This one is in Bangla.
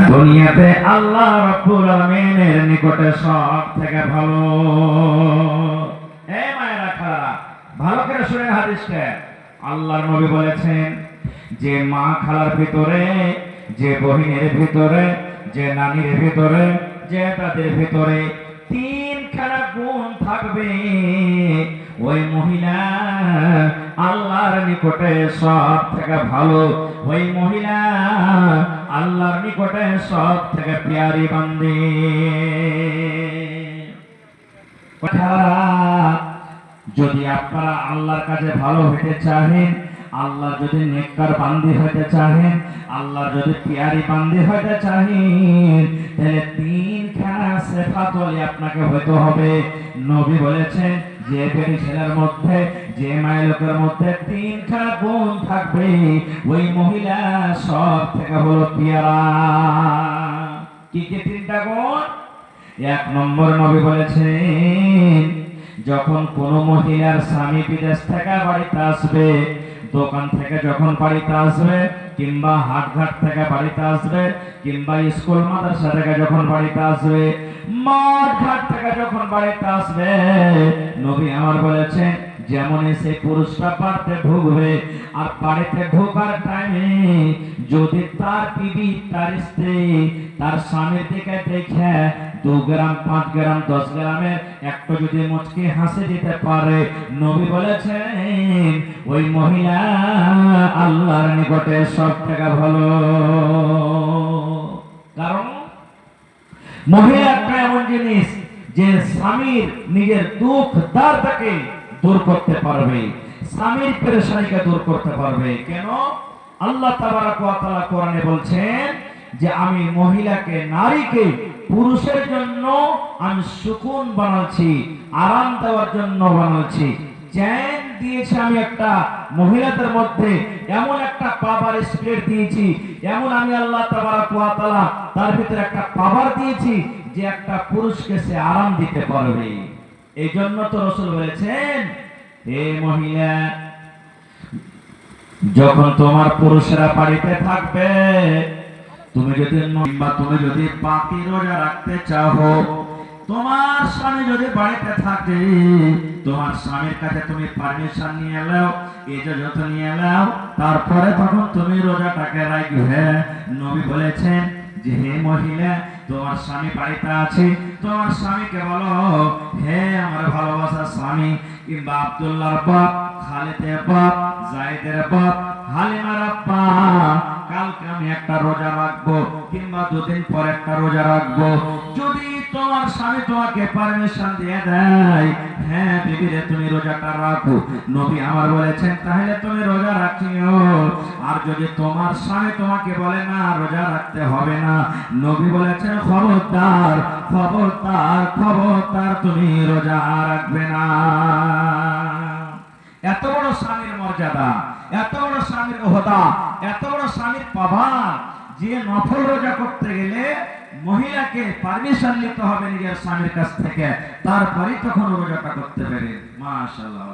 দুনিয়াতে আল্লাহ রাব্বুল আলামিনের নিকটে সব থেকে ভালো। এই মায়েরা খালারা, ভালো করে শুনেন হাদিসটা। আল্লাহর নবী বলেছেন যে মা খালার ভিতরে, যে বহিনের ভিতরে, যে নানির ভিতরে, যে তাদের ভিতরে তিনখানা গুণ থাকবে, ওই মহিলা আল্লাহর নিকটে সব থেকে ভালো, ওই মহিলা আল্লাহর নিকটে সব থেকে প্যারি বান্দি। যদি আপনারা আল্লাহর কাছে ভালো হতে চাহেন, আল্লাহ যদি নেককার বান্দি হতে চাহেন, আল্লাহ যদি প্যারি বান্দি হতে চাহেন, তাহলে তিনখানা সিফাত আপনাকে হতে হবে। নবী বলেছেন যে বেটি ছেলের মধ্যে, যে মায়ের লোকের মধ্যে তিনখানা গুণ থাকবে, ওই মহিলা সব থেকে হলো প্যারা। কি কি তিনটা গুণ? এক নম্বর, নবী বলেছেন যখন কোন মহিলার স্বামী বিদেশ থেকে বাড়িতে আসবে, দোকান থেকে যখন বাড়িতে আসবে, কিংবা হাটঘাট থেকে বাড়িতে আসবে, কিংবা স্কুল মাদ্রাসা থেকে যখন বাড়িতে আসবে, মাঠ ঘাট থেকে যখন বাড়িতে আসবে, নবী আমার বলেছেন যেমন সেই পুরুষটা বাড়িতে ঢুকবে, আর বাড়িতে ঢোকার টাইমে যদি তার বিবি, তার স্ত্রী তার স্বামীর দিকে দেখে 2 গ্রাম, 5 গ্রাম, 10 গ্রামের একটু যদি মুচকি হাসি দিতে পারে, নবী বলেছেন ওই মহিলা আল্লাহর নিকটে সব থেকে ভালো। কারণ মহিলা একটা এমন জিনিস যে স্বামীর নিজের দুঃখ দার্দকে দূর করতে পারবে, স্বামীর পেরেশানিকে দূর করতে পারবে। কেন? আল্লাহ তাবারক ওয়া তাআলা কোরআনে বলছেন যে আমি মহিলাকে, নারীকে পুরুষের জন্য আমি সুকুন বানাচ্ছি, আরাম দেওয়ার জন্য বানাচ্ছি। চ্যান দিয়েছি আমি একটা মহিলাদের মধ্যে, এমন একটা পাওয়ার স্পিরিট দিয়েছি, এমন আমি আল্লাহ তাবারক ওয়া তাআলা তার ভিতরে একটা পাওয়ার দিয়েছি যে একটা পুরুষকে সে আরাম দিতে পারবে। এই জন্য তো রাসূল বলেছেন, হে মহিলা, যখন তোমার পুরুষরা বাড়িতে থাকবে, তুমি যদি বাকি রোজা রাখতে চাও, তোমার স্বামী যদি বাড়িতে থাকে, তোমার স্বামীর কাছে তুমি পারমিশন নিয়ে নাও, ইজাজত নিয়ে নাও, তারপরে তখন তুমি রোজাটাকে রাখবে। নবী বলেছেন যে হে মহিলা, তোমার স্বামী বাড়িতে আছে, তোমার স্বামীকে বলো, হে আমার ভালোবাসার স্বামী, কিংবা আব্দুল্লাহর বাপ, খালিদের বাপ, জায়েদের বাপ, হালিমার আব্বা, কালকে আমি একটা রোজা রাখবো, কিংবা 2 দিন পর একটা রোজা রাখবো। যদি তোমার স্বামী তোমাকে পারমিশন দিয়ে দেয়, হ্যাঁ বিবি রে তুমি রোজাটা রাখো, নবী আমার বলেছেন তাহলে তুমি রোজা রাখিও। আর যদি তোমার স্বামী তোমাকে বলে না রোজা রাখতে হবে না, নবী বলেছেন খবরদার, খবরদার, খবরদার, তুমি রোজা রাখবে না। এত বড় স্বামীর মর্যাদা, এত বড় স্বামীর ওহদা, এত বড় স্বামীর পাওয়ার যে নফল রোজা করতে গেলে মহিলাকে পারমিশন নিতে হবে নিজের স্বামীর কাছ থেকে, তারপরেই তখন রোজাটা করতে পারে। মাশাআল্লাহ।